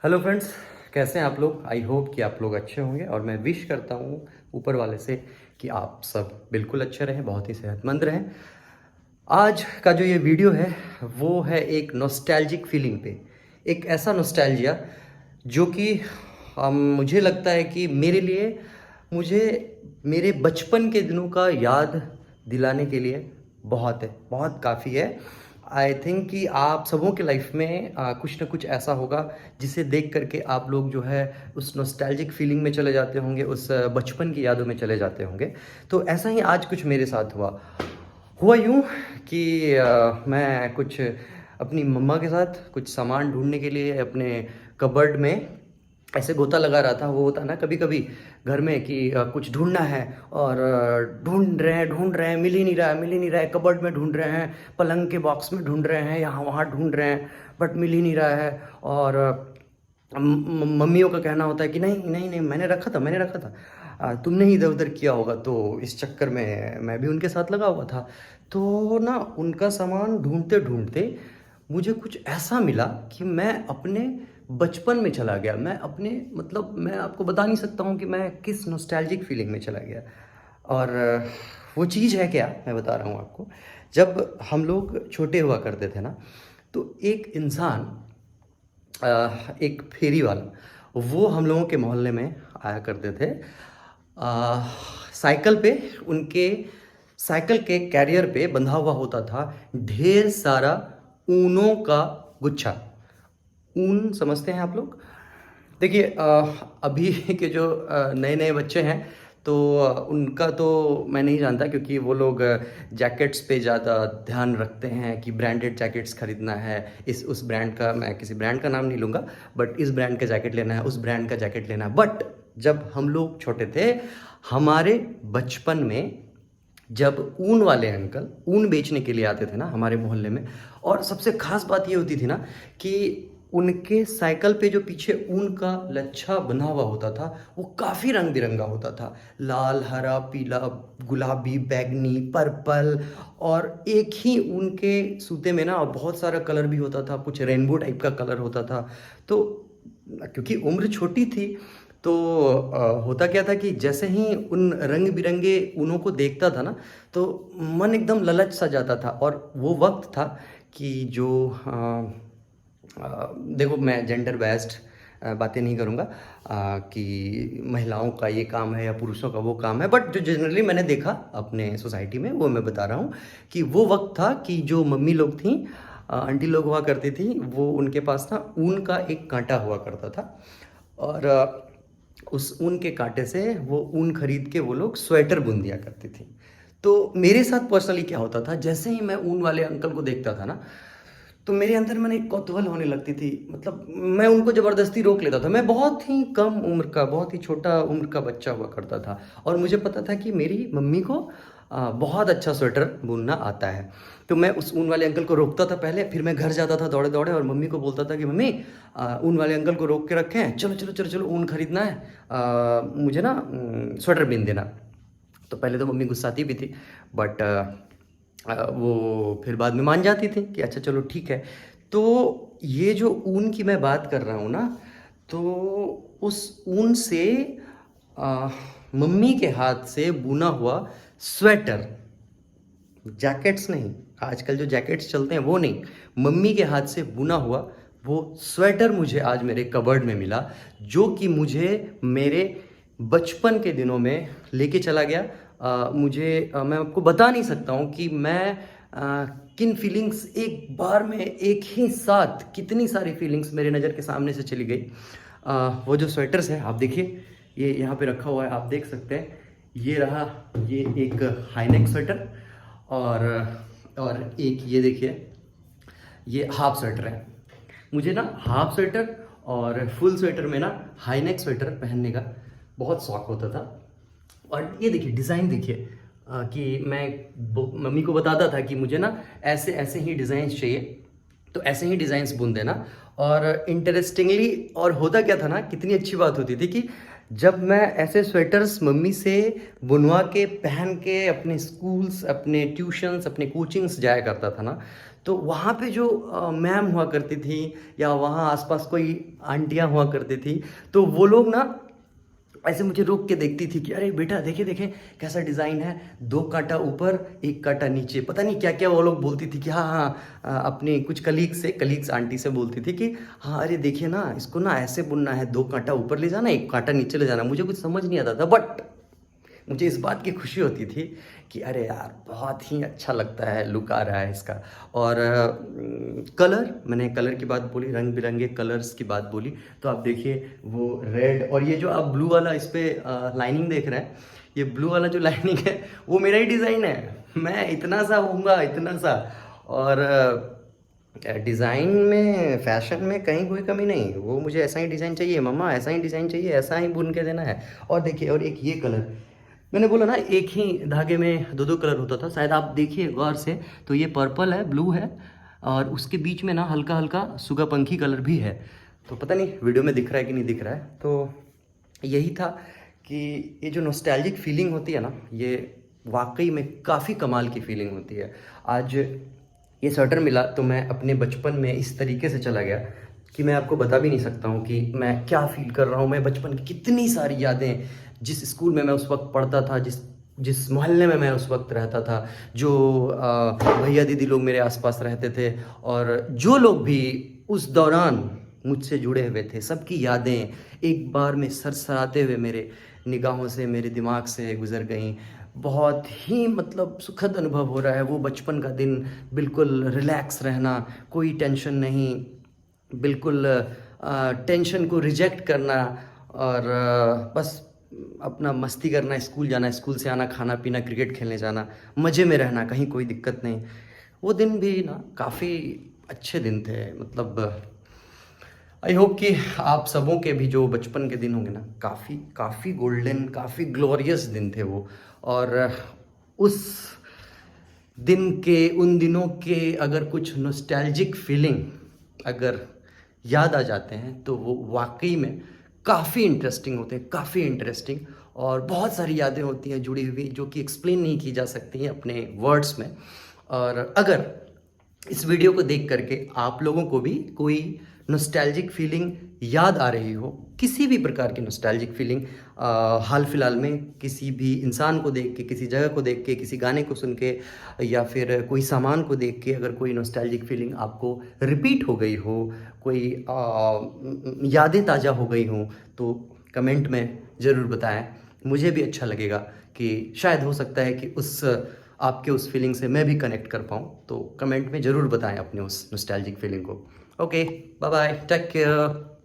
Hello friends, कैसे हैं आप लोग। आई होप कि आप लोग अच्छे होंगे और मैं विश करता हूँ ऊपर वाले से कि आप सब बिल्कुल अच्छे रहें, बहुत ही सेहतमंद रहें। आज का जो ये वीडियो है वो है एक नॉस्टैल्जिक फीलिंग पे, एक ऐसा नॉस्टैल्जिया जो कि मुझे लगता है कि मेरे लिए मुझे मेरे बचपन के दिनों का याद दिलाने के लिए बहुत है, बहुत काफ़ी है। आई थिंक कि आप सबों के लाइफ में कुछ ना कुछ ऐसा होगा जिसे देख करके आप लोग जो है उस नॉस्टैल्जिक फीलिंग में चले जाते होंगे, उस बचपन की यादों में चले जाते होंगे। तो ऐसा ही आज कुछ मेरे साथ हुआ यूँ कि मैं कुछ अपनी मम्मा के साथ कुछ सामान ढूंढने के लिए अपने कबर्ड में ऐसे गोता लगा रहा था। वो होता ना कभी कभी घर में कि कुछ ढूंढना है और ढूंढ रहे हैं, मिल ही नहीं रहा है, कबर्ड में ढूंढ रहे हैं, पलंग के बॉक्स में ढूंढ रहे हैं, यहाँ वहाँ ढूंढ रहे हैं, बट मिल ही नहीं रहा है। और मम्मियों का कहना होता है कि नहीं नहीं नहीं, मैंने रखा था, तुमने ही इधर उधर किया होगा। तो इस चक्कर में मैं भी उनके साथ लगा हुआ था। तो ना उनका सामान ढूंढते ढूंढते मुझे कुछ ऐसा मिला कि मैं अपने बचपन में चला गया। मैं अपने मतलब मैं आपको बता नहीं सकता हूँ कि मैं किस नॉस्टैल्जिक फीलिंग में चला गया। और वो चीज़ है क्या, मैं बता रहा हूँ आपको। जब हम लोग छोटे हुआ करते थे ना, तो एक इंसान, एक फेरी वाला, वो हम लोगों के मोहल्ले में आया करते थे। साइकिल पे, उनके साइकिल के कैरियर पे बंधा हुआ होता था ढेर सारा ऊनों का गुच्छा। ऊन समझते हैं आप लोग। देखिए, अभी के जो नए नए बच्चे हैं, तो उनका तो मैं नहीं जानता, क्योंकि वो लोग जैकेट्स पे ज़्यादा ध्यान रखते हैं कि ब्रांडेड जैकेट्स खरीदना है। इस उस ब्रांड का, मैं किसी ब्रांड का नाम नहीं लूँगा, बट इस ब्रांड का जैकेट लेना है, उस ब्रांड का जैकेट लेना है। बट जब हम लोग छोटे थे, हमारे बचपन में जब ऊन वाले अंकल ऊन बेचने के लिए आते थे ना हमारे मोहल्ले में, और सबसे खास बात ये होती थी ना कि उनके साइकिल पे जो पीछे ऊन का लच्छा बना हुआ होता था, वो काफ़ी रंग बिरंगा होता था। लाल, हरा, पीला, गुलाबी, बैंगनी, पर्पल। और एक ही ऊन के सूते में ना बहुत सारा कलर भी होता था, कुछ रेनबो टाइप का कलर होता था। तो क्योंकि उम्र छोटी थी, तो होता क्या था कि जैसे ही उन रंग बिरंगे ऊनों को देखता था ना, तो मन एकदम ललच सा जाता था। और वो वक्त था कि जो देखो, मैं जेंडर बेस्ड बातें नहीं करूँगा कि महिलाओं का ये काम है या पुरुषों का वो काम है, बट जो जनरली मैंने देखा अपने सोसाइटी में, वो मैं बता रहा हूँ कि वो वक्त था कि जो मम्मी लोग थी, आंटी लोग हुआ करती थी, वो उनके पास ना ऊन का एक कांटा हुआ करता था। और उस ऊन के कांटे से वो ऊन खरीद के वो लोग स्वेटर बुन दिया करती थी। तो मेरे साथ पर्सनली क्या होता था, जैसे ही मैं ऊन वाले अंकल को देखता था ना, तो मेरे अंदर मैंने एक कौतूहल होने लगती थी। मतलब मैं उनको ज़बरदस्ती रोक लेता था। मैं बहुत ही कम उम्र का, बहुत ही छोटा उम्र का बच्चा हुआ करता था, और मुझे पता था कि मेरी मम्मी को बहुत अच्छा स्वेटर बुनना आता है। तो मैं उस ऊन वाले अंकल को रोकता था पहले, फिर मैं घर जाता था दौड़े दौड़े और मम्मी को बोलता था कि मम्मी, ऊन वाले अंकल को रोक के रखे हैं, चलो चलो चलो चलो, ऊन खरीदना है, मुझे ना स्वेटर बुन देना। तो पहले तो मम्मी गुस्साती भी थी, बट वो फिर बाद में मान जाती थी कि अच्छा चलो ठीक है। तो ये जो ऊन की मैं बात कर रहा हूँ ना, तो उस ऊन से आ, मम्मी के हाथ से बुना हुआ स्वेटर, जैकेट्स नहीं, आजकल जो जैकेट्स चलते हैं वो नहीं, मम्मी के हाथ से बुना हुआ वो स्वेटर मुझे आज मेरे कबर्ड में मिला, जो कि मुझे मेरे बचपन के दिनों में लेके चला गया। मुझे मैं आपको बता नहीं सकता हूँ कि मैं किन फीलिंग्स, एक बार में एक ही साथ कितनी सारी फीलिंग्स मेरे नज़र के सामने से चली गई। वो जो स्वेटर्स है, आप देखिए, ये यहाँ पे रखा हुआ है, आप देख सकते हैं। ये रहा, ये एक हाईनेक स्वेटर, और एक ये देखिए, ये हाफ स्वेटर है। मुझे ना हाफ स्वेटर और फुल स्वेटर में ना हाईनेक स्वेटर पहनने का बहुत शौक होता था। और ये देखिए डिज़ाइन देखिए, कि मैं मम्मी को बताता था कि मुझे ना ऐसे ऐसे ही डिज़ाइंस चाहिए, तो ऐसे ही डिज़ाइंस बुन देना। और इंटरेस्टिंगली, और होता क्या था ना, कितनी अच्छी बात होती थी कि जब मैं ऐसे स्वेटर्स मम्मी से बुनवा के पहन के अपने स्कूल्स, अपने ट्यूशन्स, अपने कोचिंग्स जाया करता था ना, तो वहाँ पे जो मैम हुआ करती थी या वहाँ आसपास कोई आंटियाँ हुआ करती थी, तो वो लोग ना ऐसे मुझे रोक के देखती थी कि अरे बेटा देखे देखे कैसा डिज़ाइन है, 2 कांटा ऊपर 1 कांटा नीचे, पता नहीं क्या क्या वो लोग बोलती थी कि हाँ हाँ अपने कुछ कलीग्स आंटी से बोलती थी कि हाँ अरे देखिए ना इसको ना ऐसे बुनना है, 2 कांटा ऊपर ले जाना 1 कांटा नीचे ले जाना। मुझे कुछ समझ नहीं आता था, बट मुझे इस बात की खुशी होती थी कि अरे यार बहुत ही अच्छा लगता है, लुक आ रहा है इसका। और कलर, मैंने कलर की बात बोली, रंग बिरंगे कलर्स की बात बोली, तो आप देखिए वो रेड, और ये जो आप ब्लू वाला इस पर लाइनिंग देख रहे हैं, ये ब्लू वाला जो लाइनिंग है वो मेरा ही डिज़ाइन है। मैं इतना सा होऊंगा, इतना सा। और डिज़ाइन में, फैशन में कहीं कोई कमी नहीं, वो मुझे ऐसा ही डिज़ाइन चाहिए मम्मा, ऐसा ही डिज़ाइन चाहिए, ऐसा ही बुन के देना है। और देखिए, और एक ये कलर, मैंने बोला ना एक ही धागे में दो दो कलर होता था, शायद आप देखिए गौर से, तो ये पर्पल है, ब्लू है, और उसके बीच में ना हल्का हल्का सुगापंखी कलर भी है। तो पता नहीं वीडियो में दिख रहा है कि नहीं दिख रहा है। तो यही था कि ये जो नॉस्टैल्जिक फीलिंग होती है ना, ये वाकई में काफ़ी कमाल की फीलिंग होती है। आज ये स्वेटर मिला तो मैं अपने बचपन में इस तरीके से चला गया कि मैं आपको बता भी नहीं सकता हूँ कि मैं क्या फील कर रहा हूँ। मैं बचपन की कितनी सारी यादें, जिस स्कूल में मैं उस वक्त पढ़ता था, जिस जिस मोहल्ले में मैं उस वक्त रहता था, जो भैया दीदी लोग मेरे आसपास रहते थे, और जो लोग भी उस दौरान मुझसे जुड़े हुए थे, सबकी यादें एक बार में सरसराते हुए मेरे निगाहों से, मेरे दिमाग से गुजर गईं। बहुत ही मतलब सुखद अनुभव हो रहा है वो बचपन का दिन, बिल्कुल रिलैक्स रहना, कोई टेंशन नहीं, बिल्कुल टेंशन को रिजेक्ट करना, और बस अपना मस्ती करना, स्कूल जाना, स्कूल से आना, खाना पीना, क्रिकेट खेलने जाना, मज़े में रहना, कहीं कोई दिक्कत नहीं। वो दिन भी ना काफ़ी अच्छे दिन थे। मतलब आई होप कि आप सबों के भी जो बचपन के दिन होंगे ना, काफ़ी काफ़ी गोल्डन, काफ़ी ग्लोरियस दिन थे वो। और उस दिन के, उन दिनों के अगर कुछ नॉस्टैल्जिक फीलिंग अगर याद आ जाते हैं तो वो वाकई में काफ़ी इंटरेस्टिंग होते हैं, काफ़ी इंटरेस्टिंग। और बहुत सारी यादें होती हैं जुड़ी हुई जो कि एक्सप्लेन नहीं की जा सकती हैं अपने वर्ड्स में। और अगर इस वीडियो को देख करके आप लोगों को भी कोई नॉस्टैल्जिक फीलिंग याद आ रही हो, किसी भी प्रकार की नॉस्टैल्जिक फीलिंग, हाल फिलहाल में किसी भी इंसान को देख के, किसी जगह को देख के, किसी गाने को सुन के, या फिर कोई सामान को देख के, अगर कोई नॉस्टैल्जिक फीलिंग आपको रिपीट हो गई हो, कोई यादें ताज़ा हो गई हों, तो कमेंट में ज़रूर बताएं। मुझे भी अच्छा लगेगा कि शायद हो सकता है कि उस आपके उस फीलिंग से मैं भी कनेक्ट कर पाऊँ। तो कमेंट में ज़रूर बताएं अपने उस नॉस्टैल्जिक फीलिंग को। Okay, bye bye, take care.